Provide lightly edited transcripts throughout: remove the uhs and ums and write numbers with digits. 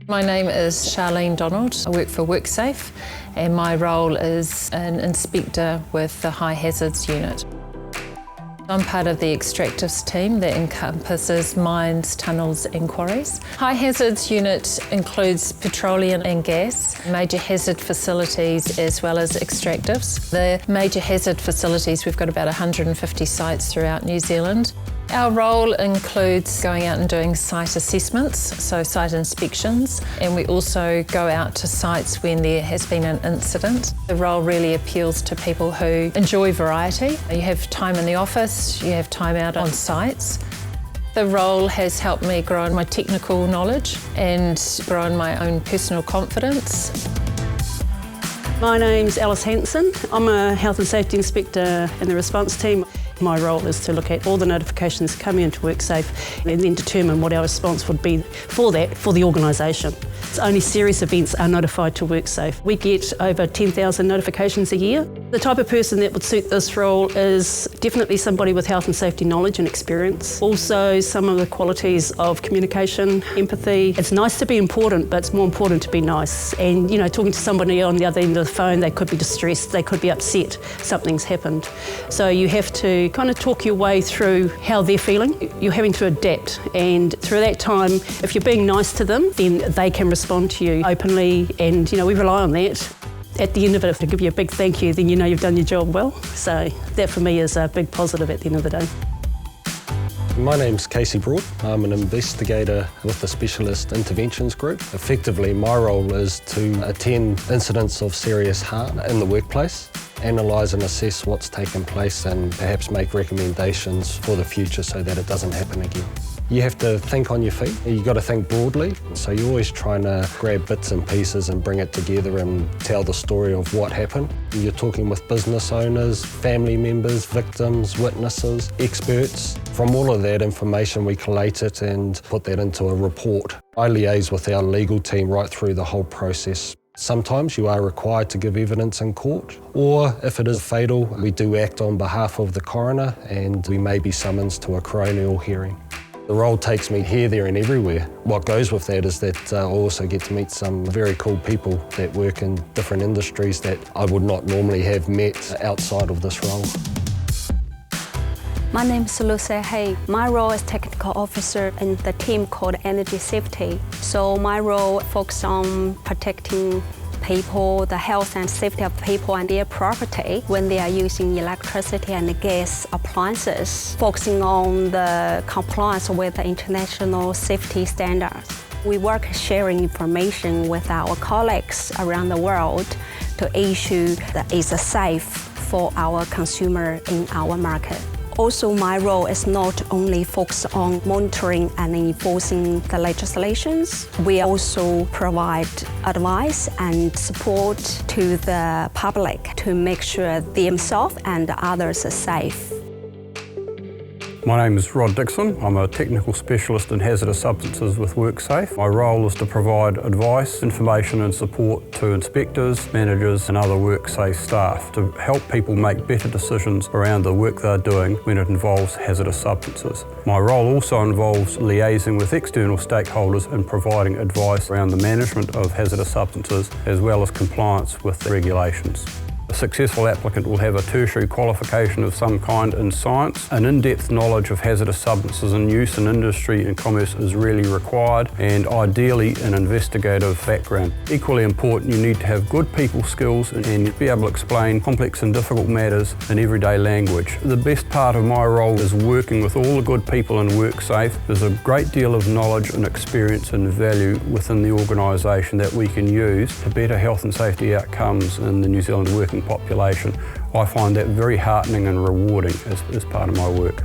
My name is Charlene Donald. I work for WorkSafe and my role is an inspector with the High Hazards Unit. I'm part of the extractives team that encompasses mines, tunnels and quarries. High Hazards Unit includes petroleum and gas, major hazard facilities as well as extractives. The major hazard facilities, we've got about 150 sites throughout New Zealand. Our role includes going out and doing site assessments, so site inspections, and we also go out to sites when there has been an incident. The role really appeals to people who enjoy variety. You have time in the office, you have time out on sites. The role has helped me grow in my technical knowledge and grow in my own personal confidence. My name's Alice Hanson. I'm a health and safety inspector in the response team. My role is to look at all the notifications coming into WorkSafe and then determine what our response would be for that for the organisation. Only serious events are notified to WorkSafe. We get over 10,000 notifications a year. The type of person that would suit this role is definitely somebody with health and safety knowledge and experience. Also some of the qualities of communication, empathy. It's nice to be important, but it's more important to be nice. And talking to somebody on the other end of the phone, they could be distressed, they could be upset, something's happened. So you have to kind of talk your way through how they're feeling. You're having to adapt, and through that time, if you're being nice to them, then they can respond to you openly, and we rely on that. At the end of it, if they give you a big thank you, then you've done your job well. So that for me is a big positive at the end of the day. My name's Casey Broad. I'm an investigator with the Specialist Interventions Group. Effectively, my role is to attend incidents of serious harm in the workplace, analyse and assess what's taken place and perhaps make recommendations for the future so that it doesn't happen again. You have to think on your feet. You've got to think broadly. So you're always trying to grab bits and pieces and bring it together and tell the story of what happened. You're talking with business owners, family members, victims, witnesses, experts. From all of that information, we collate it and put that into a report. I liaise with our legal team right through the whole process. Sometimes you are required to give evidence in court, or if it is fatal, we do act on behalf of the coroner and we may be summoned to a coronial hearing. The role takes me here, there and everywhere. What goes with that is that I also get to meet some very cool people that work in different industries that I would not normally have met outside of this role. My name is Lucy Hay. My role is technical officer in the team called Energy Safety. So my role focuses on protecting people, the health and safety of people and their property when they are using electricity and gas appliances, focusing on the compliance with the international safety standards. We work sharing information with our colleagues around the world to ensure that it's safe for our consumer in our market. Also, my role is not only focused on monitoring and enforcing the legislations, we also provide advice and support to the public to make sure themselves and others are safe. My name is Dickson. I'm a technical specialist in hazardous substances with WorkSafe. My role is to provide advice, information and support to inspectors, managers and other WorkSafe staff to help people make better decisions around the work they're doing when it involves hazardous substances. My role also involves liaising with external stakeholders and providing advice around the management of hazardous substances as well as compliance with the regulations. A successful applicant will have a tertiary qualification of some kind in science. An in-depth knowledge of hazardous substances in use in industry and commerce is really required, and ideally an investigative background. Equally important, you need to have good people skills and be able to explain complex and difficult matters in everyday language. The best part of my role is working with all the good people in WorkSafe. There's a great deal of knowledge and experience and value within the organisation that we can use to better health and safety outcomes in the New Zealand working population. I find that very heartening and rewarding as part of my work.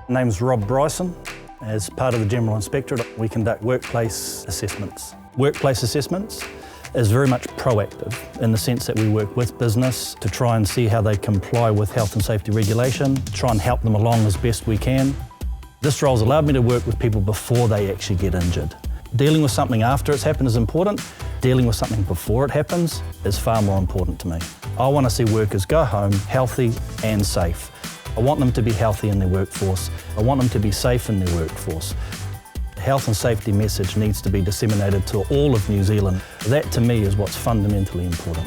My name's Bryson. As part of the General Inspectorate, we conduct workplace assessments. Workplace assessments is very much proactive in the sense that we work with business to try and see how they comply with health and safety regulation, try and help them along as best we can. This role's allowed me to work with people before they actually get injured. Dealing with something after it's happened is important. Dealing with something before it happens is far more important to me. I want to see workers go home healthy and safe. I want them to be healthy in their workforce. I want them to be safe in their workforce. health and safety message needs to be disseminated to all of New Zealand. That to me is what's fundamentally important.